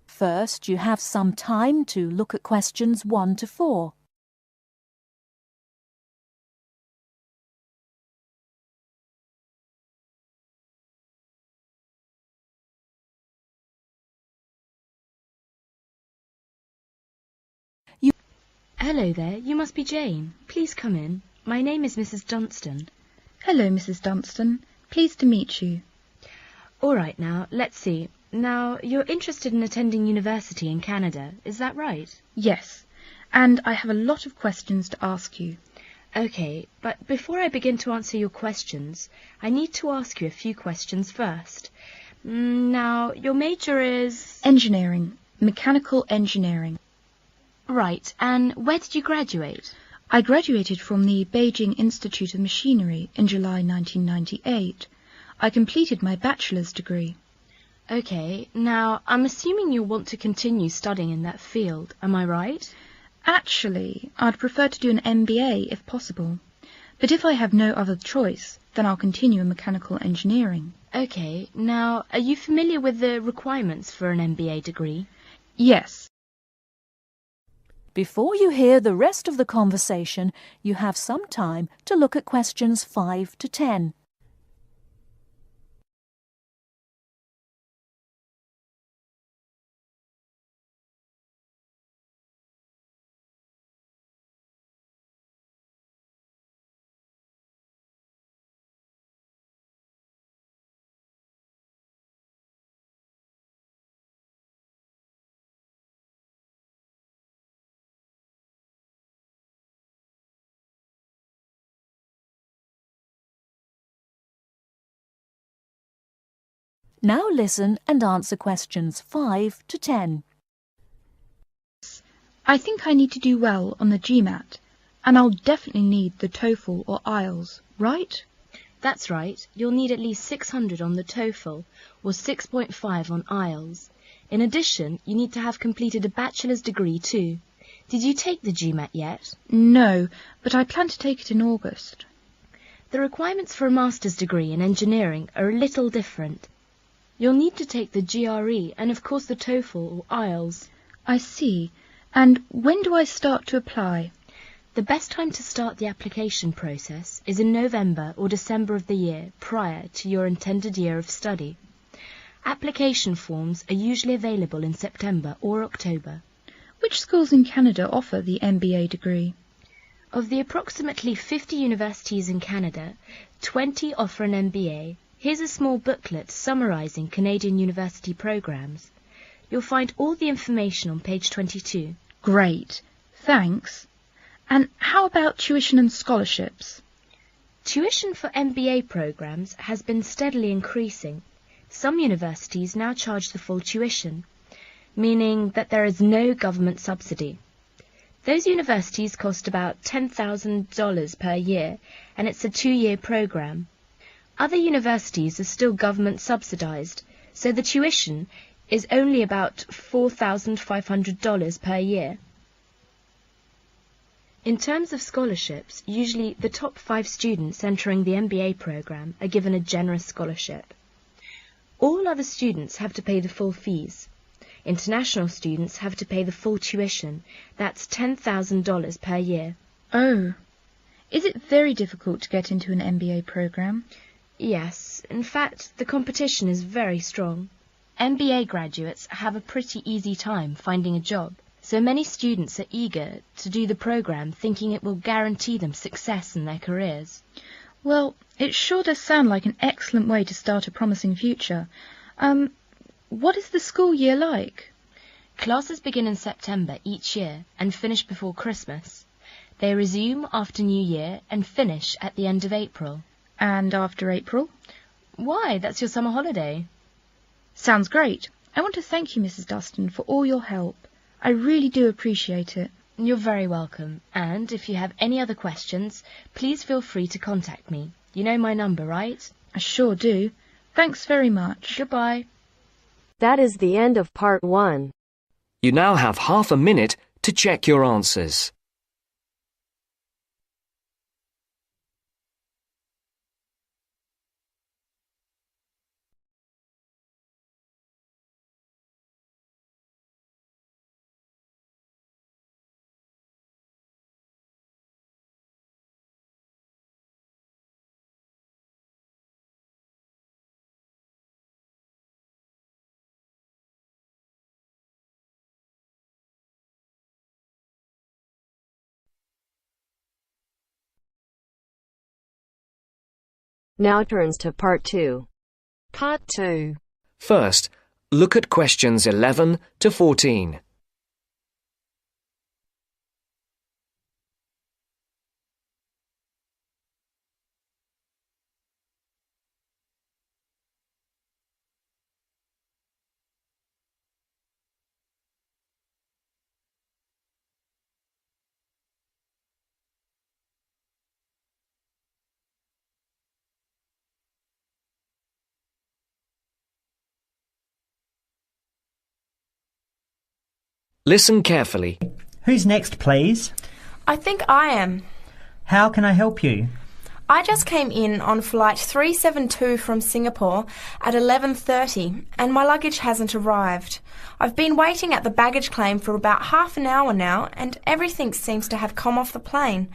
First, you have some time to look at questions 1 to 4. Hello there, you must be Jane. Please come in. My name is Mrs. Dunstan. Hello, Mrs. Dunstan. Pleased to meet you. All right now, let's see. Now, you're interested in attending university in Canada, is that right? Yes, and I have a lot of questions to ask you. Okay, but before I begin to answer your questions, I need to ask you a few questions first. Now, your major is... Engineering. Mechanical engineering. Right, and where did you graduate? I graduated from the Beijing Institute of Machinery in July 1998. I completed my bachelor's degree. Okay, now, I'm assuming you'll want to continue studying in that field, am I right? Actually, I'd prefer to do an MBA if possible. But if I have no other choice, then I'll continue in mechanical engineering. Okay, now, are you familiar with the requirements for an MBA degree? Yes. Before you hear the rest of the conversation, you have some time to look at questions 5 to 10. Now listen and answer questions 5 to 10. I think I need to do well on the GMAT, and I'll definitely need the TOEFL or IELTS, right? That's right. You'll need at least 600 on the TOEFL or 6.5 on IELTS. In addition, you need to have completed a bachelor's degree too. Did you take the GMAT yet? No, but I plan to take it in August. The requirements for a master's degree in engineering are a little different. You'll need to take the GRE and of course the TOEFL or IELTS. I see. And when do I start to apply? The best time to start the application process is in November or December of the year prior to your intended year of study. Application forms are usually available in September or October. Which schools in Canada offer the MBA degree? Of the approximately 50 universities in Canada, 20 offer an MBA. Here's a small booklet summarising Canadian university programmes. You'll find all the information on page 22. Great, thanks. And how about tuition and scholarships? Tuition for MBA programmes has been steadily increasing. Some universities now charge the full tuition, meaning that there is no government subsidy. Those universities cost about $10,000 per year, and it's a 2-year programme. Other universities are still government subsidised, so the tuition is only about $4,500 per year. In terms of scholarships, usually the top 5 students entering the MBA programme are given a generous scholarship. All other students have to pay the full fees. International students have to pay the full tuition. That's $10,000 per year. Oh, is it very difficult to get into an MBA programme? Yes, in fact, the competition is very strong. MBA graduates have a pretty easy time finding a job, so many students are eager to do the programme thinking it will guarantee them success in their careers. Well, it sure does sound like an excellent way to start a promising future. What is the school year like? Classes begin in September each year and finish before Christmas. They resume after New Year and finish at the end of April. And after April? Why, that's your summer holiday. Sounds great. I want to thank you, Mrs. Dustin, for all your help. I really do appreciate it. You're very welcome. And if you have any other questions, please feel free to contact me. You know my number, right? I sure do. Thanks very much. Goodbye. That is the end of part 1. You now have half a minute to check your answers. Now turns to part 2. Part 2. First, look at questions 11 to 14. Listen carefully. Who's next, please? I think I am. How can I help you? I just came in on flight 372 from Singapore at 11:30 and my luggage hasn't arrived. I've been waiting at the baggage claim for about half an hour now and everything seems to have come off the plane.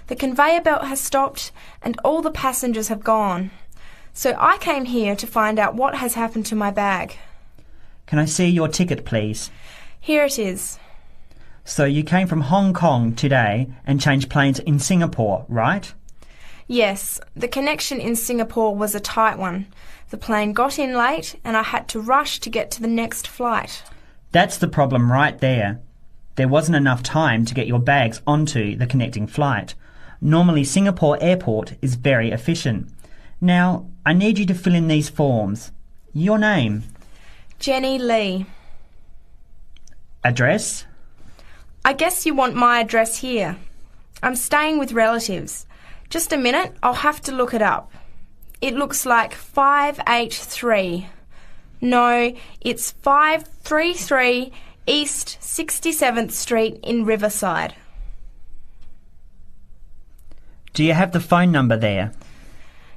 The conveyor belt has stopped and all the passengers have gone. So I came here to find out what has happened to my bag. Can I see your ticket, please? Here it is. So you came from Hong Kong today and changed planes in Singapore, right? Yes, the connection in Singapore was a tight one. The plane got in late and I had to rush to get to the next flight. That's the problem right there. There wasn't enough time to get your bags onto the connecting flight. Normally Singapore Airport is very efficient. Now, I need you to fill in these forms. Your name? Jenny Lee. Address? I guess you want my address here. I'm staying with relatives. Just a minute, I'll have to look it up. It looks like 583. No, it's 533 East 67th Street in Riverside. Do you have the phone number there?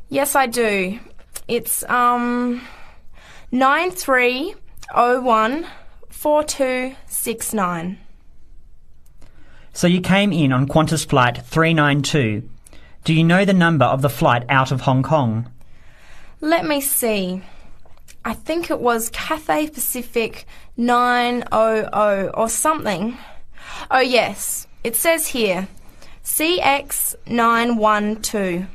Yes, I do. It's 9301 4269. So you came in on Qantas Flight 392. Do you know the number of the flight out of Hong Kong? Let me see. I think it was Cathay Pacific 900 or something. Oh yes, it says here, CX 912.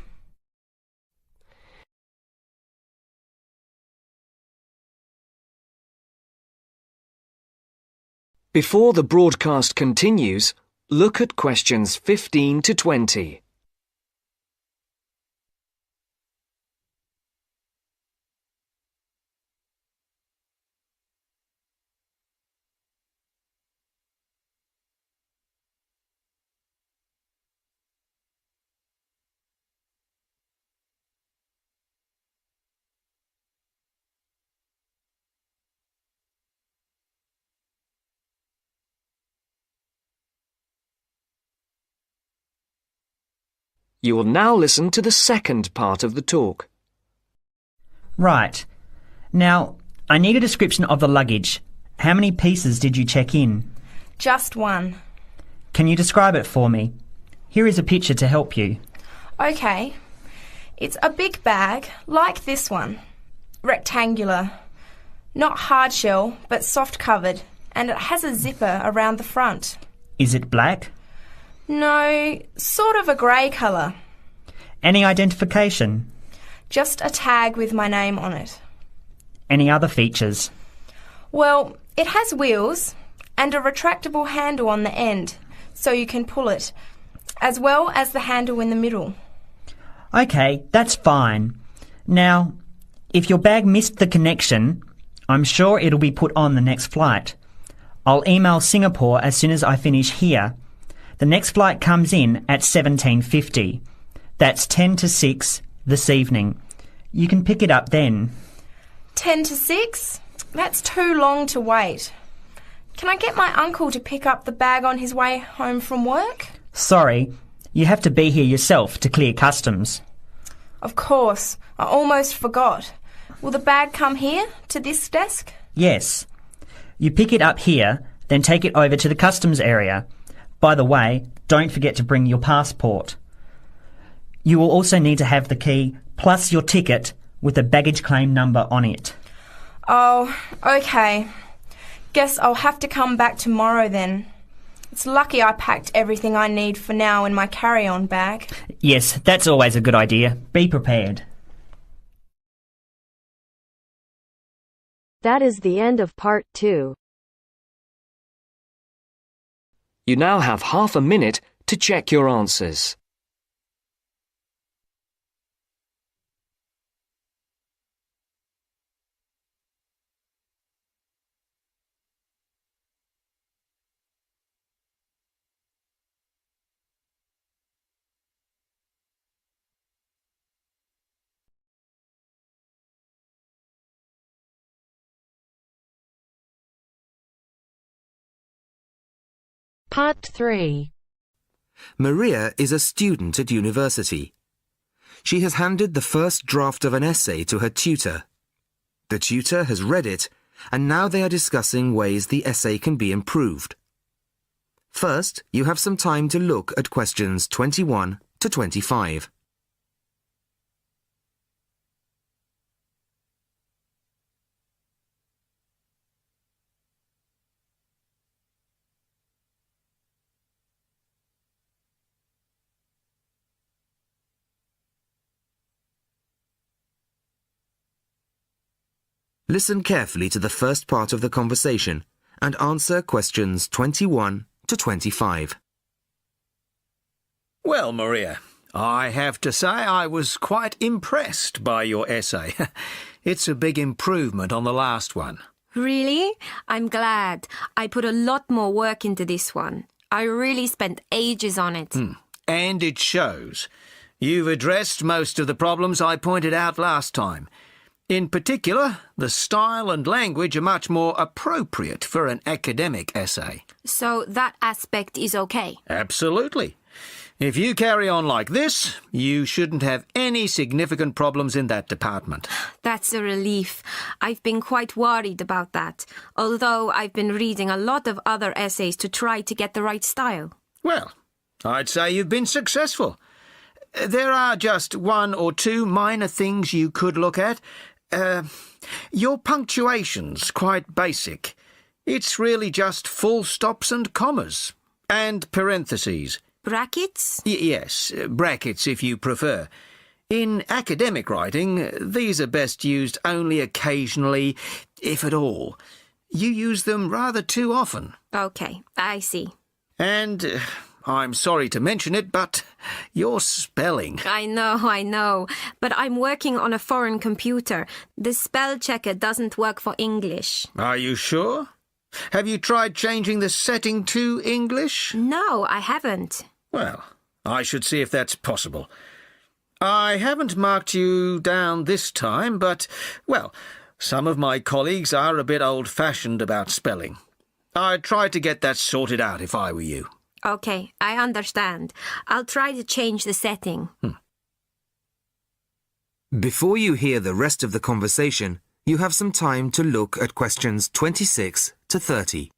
Before the broadcast continues, look at questions 15 to 20. You will now listen to the second part of the talk. Right. Now, I need a description of the luggage. How many pieces did you check in? Just one. Can you describe it for me? Here is a picture to help you. Okay. It's a big bag, like this one. Rectangular. Not hard shell, but soft covered, and it has a zipper around the front. Is it black? No, sort of a grey colour. Any identification? Just a tag with my name on it. Any other features? Well, it has wheels and a retractable handle on the end, so you can pull it, as well as the handle in the middle. OK, that's fine. Now, if your bag missed the connection, I'm sure it'll be put on the next flight. I'll email Singapore as soon as I finish here. The next flight comes in at 17:50. That's 10 to 6 this evening. You can pick it up then. 10 to 6? That's too long to wait. Can I get my uncle to pick up the bag on his way home from work? Sorry, you have to be here yourself to clear customs. Of course. I almost forgot. Will the bag come here, to this desk? Yes. You pick it up here, then take it over to the customs area. By the way, don't forget to bring your passport. You will also need to have the key plus your ticket with a baggage claim number on it. Oh, okay. Guess I'll have to come back tomorrow then. It's lucky I packed everything I need for now in my carry-on bag. Yes, that's always a good idea. Be prepared. That is the end of part 2. You now have half a minute to check your answers. Part 3. Maria is a student at university. She has handed the first draft of an essay to her tutor. The tutor has read it, and now they are discussing ways the essay can be improved. First, you have some time to look at questions 21 to 25. Listen carefully to the first part of the conversation and answer questions 21 to 25. Well, Maria, I have to say I was quite impressed by your essay. It's a big improvement on the last one. Really? I'm glad. I put a lot more work into this one. I really spent ages on it. And it shows. You've addressed most of the problems I pointed out last time. In particular, the style and language are much more appropriate for an academic essay. So that aspect is okay? Absolutely. If you carry on like this, you shouldn't have any significant problems in that department. That's a relief. I've been quite worried about that, although I've been reading a lot of other essays to try to get the right style. Well, I'd say you've been successful. There are just one or two minor things you could look at. Your punctuation's quite basic. It's really just full stops and commas. And parentheses. Brackets? Yes, brackets if you prefer. In academic writing, these are best used only occasionally, if at all. You use them rather too often. Okay, I see. And I'm sorry to mention it, but your spelling. I know. But I'm working on a foreign computer. The spell checker doesn't work for English. Are you sure? Have you tried changing the setting to English? No, I haven't. Well, I should see if that's possible. I haven't marked you down this time, but, well, some of my colleagues are a bit old-fashioned about spelling. I'd try to get that sorted out if I were you. Okay, I understand. I'll try to change the setting. Before you hear the rest of the conversation, you have some time to look at questions 26 to 30.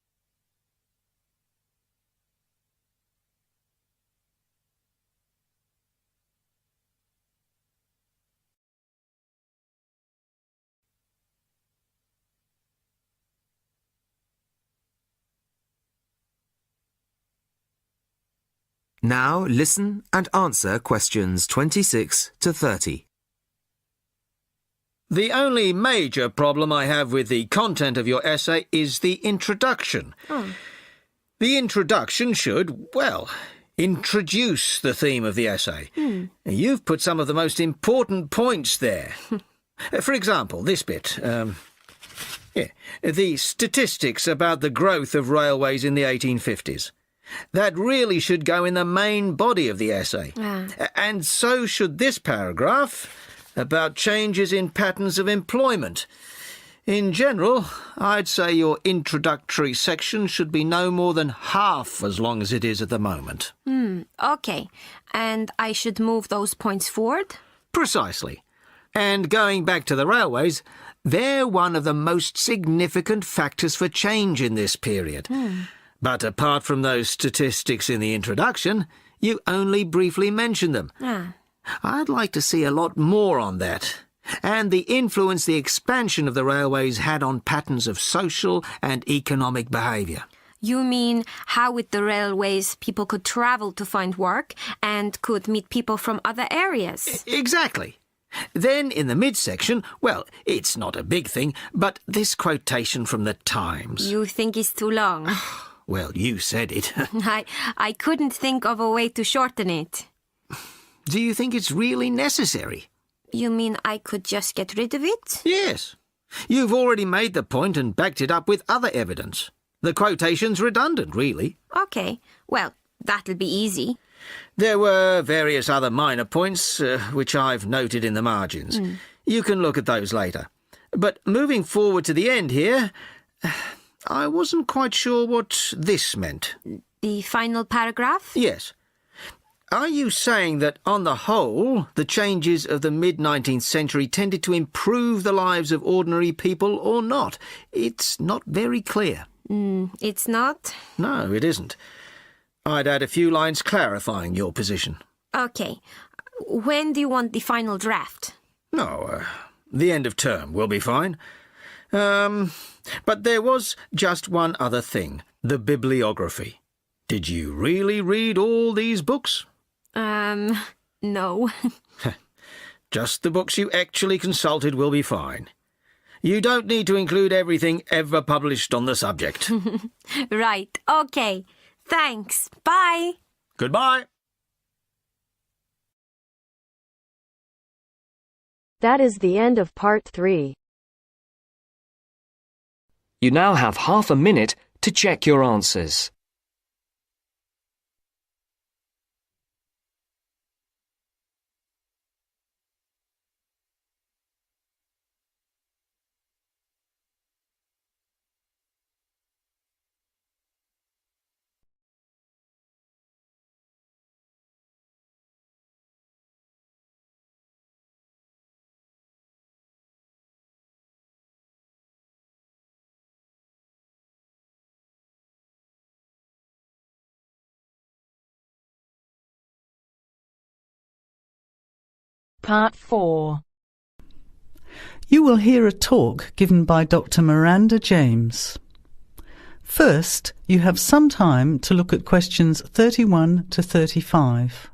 Now listen and answer questions 26 to 30. The only major problem I have with the content of your essay is the introduction. The introduction should, well, introduce the theme of the essay. You've put some of the most important points there. For example, this bit. The statistics about the growth of railways in the 1850s. That really should go in the main body of the essay. And so should this paragraph about changes in patterns of employment. In general, I'd say your introductory section should be no more than half as long as it is at the moment. Okay. And I should move those points forward? Precisely. And going back to the railways, they're one of the most significant factors for change in this period. But apart from those statistics in the introduction, you only briefly mentioned them. I'd like to see a lot more on that, and the influence the expansion of the railways had on patterns of social and economic behaviour. You mean how with the railways people could travel to find work and could meet people from other areas? Exactly. Then in the midsection, well, it's not a big thing, but this quotation from the Times. You think it's too long? Well, you said it. I couldn't think of a way to shorten it. Do you think it's really necessary? You mean I could just get rid of it? Yes. You've already made the point and backed it up with other evidence. The quotation's redundant, really. Okay, well, that'll be easy. There were various other minor points, which I've noted in the margins. You can look at those later. But moving forward to the end here, I wasn't quite sure what this meant. The final paragraph? Yes. Are you saying that, on the whole, the changes of the mid-19th century tended to improve the lives of ordinary people or not? It's not very clear. It's not? No, it isn't. I'd add a few lines clarifying your position. Okay. When do you want the final draft? No, the end of term will be fine. But there was just one other thing, the bibliography. Did you really read all these books? No. Just the books you actually consulted will be fine. You don't need to include everything ever published on the subject. Right, okay. Thanks. Bye. Goodbye. That is the end of part 3. You now have half a minute to check your answers. Part 4. You will hear a talk given by Dr. Miranda James. First, you have some time to look at questions 31 to 35.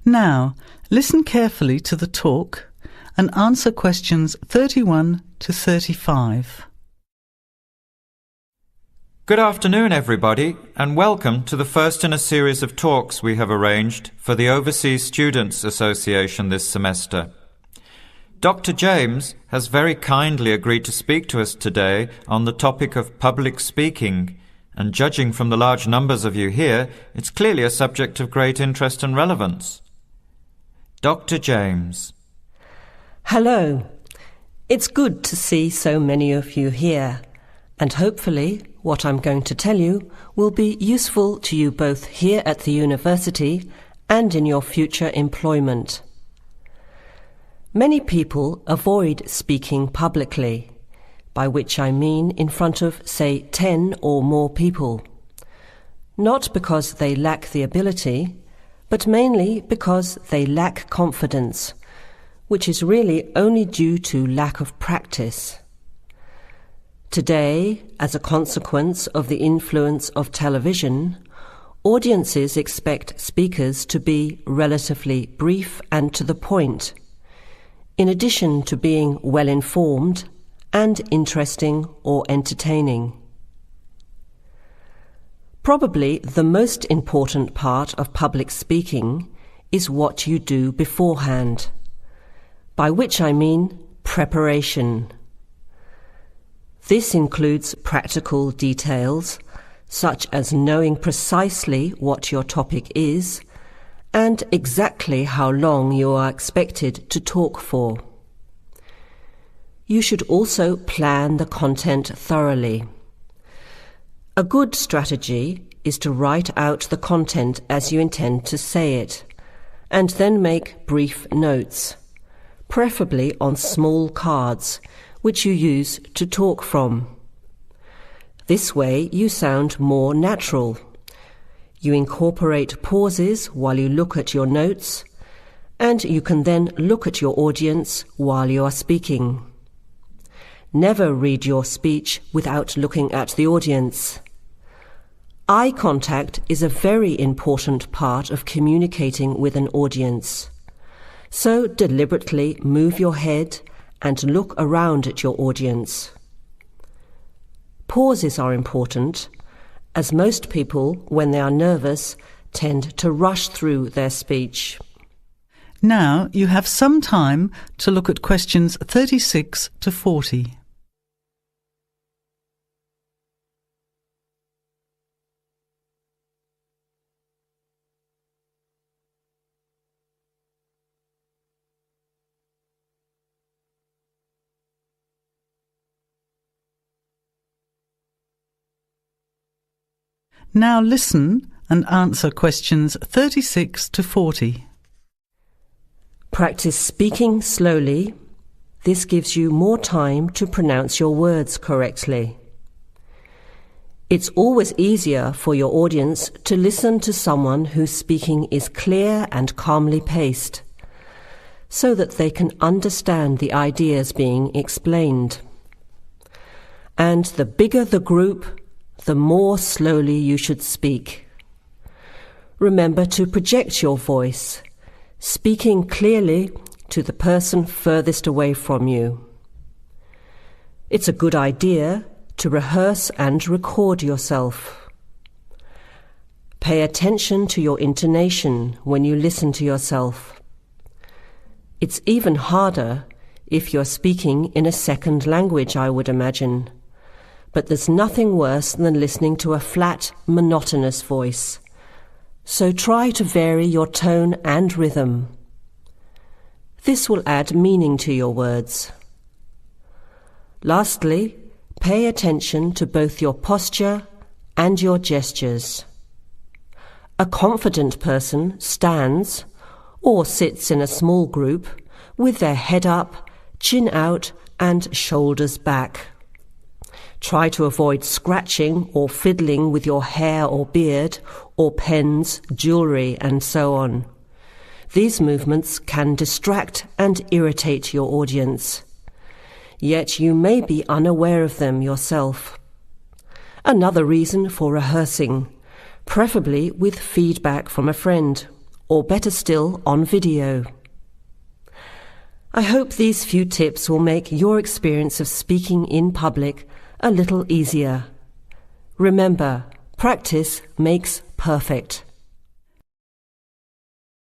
Now, listen carefully to the talk and answer questions 31 to 35. Good afternoon, everybody, and welcome to the first in a series of talks we have arranged for the Overseas Students Association this semester. Dr. James has very kindly agreed to speak to us today on the topic of public speaking, and judging from the large numbers of you here, it's clearly a subject of great interest and relevance. Dr. James. Hello. It's good to see so many of you here, and hopefully what I'm going to tell you will be useful to you both here at the university and in your future employment. Many people avoid speaking publicly, by which I mean in front of, say, 10 or more people. Not because they lack the ability, but mainly because they lack confidence, which is really only due to lack of practice. Today, as a consequence of the influence of television, audiences expect speakers to be relatively brief and to the point, in addition to being well informed and interesting or entertaining. Probably the most important part of public speaking is what you do beforehand. by which I mean preparation. This includes practical details, such as knowing precisely what your topic is and exactly how long you are expected to talk for. You should also plan the content thoroughly. A good strategy is to write out the content as you intend to say it, and then make brief notes, preferably on small cards, which you use to talk from. This way you sound more natural. You incorporate pauses while you look at your notes, and you can then look at your audience while you are speaking. Never read your speech without looking at the audience. Eye contact is a very important part of communicating with an audience. So deliberately move your head and look around at your audience. Pauses are important, as most people, when they are nervous, tend to rush through their speech. Now you have some time to look at questions 36 to 40. Now listen and answer questions 36 to 40. Practice speaking slowly. This gives you more time to pronounce your words correctly. It's always easier for your audience to listen to someone whose speaking is clear and calmly paced, so that they can understand the ideas being explained. And the bigger the group, the more slowly you should speak. Remember to project your voice, speaking clearly to the person furthest away from you. It's a good idea to rehearse and record yourself. Pay attention to your intonation when you listen to yourself. It's even harder if you're speaking in a second language, I would imagine. But there's nothing worse than listening to a flat, monotonous voice. So try to vary your tone and rhythm. This will add meaning to your words. Lastly, pay attention to both your posture and your gestures. A confident person stands or sits in a small group with their head up, chin out, and shoulders back. Try to avoid scratching or fiddling with your hair or beard, or pens, jewellery, and so on. These movements can distract and irritate your audience. Yet you may be unaware of them yourself. Another reason for rehearsing, preferably with feedback from a friend, or better still, on video. I hope these few tips will make your experience of speaking in public a little easier. Remember, practice makes perfect.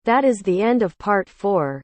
That is the end of part 4.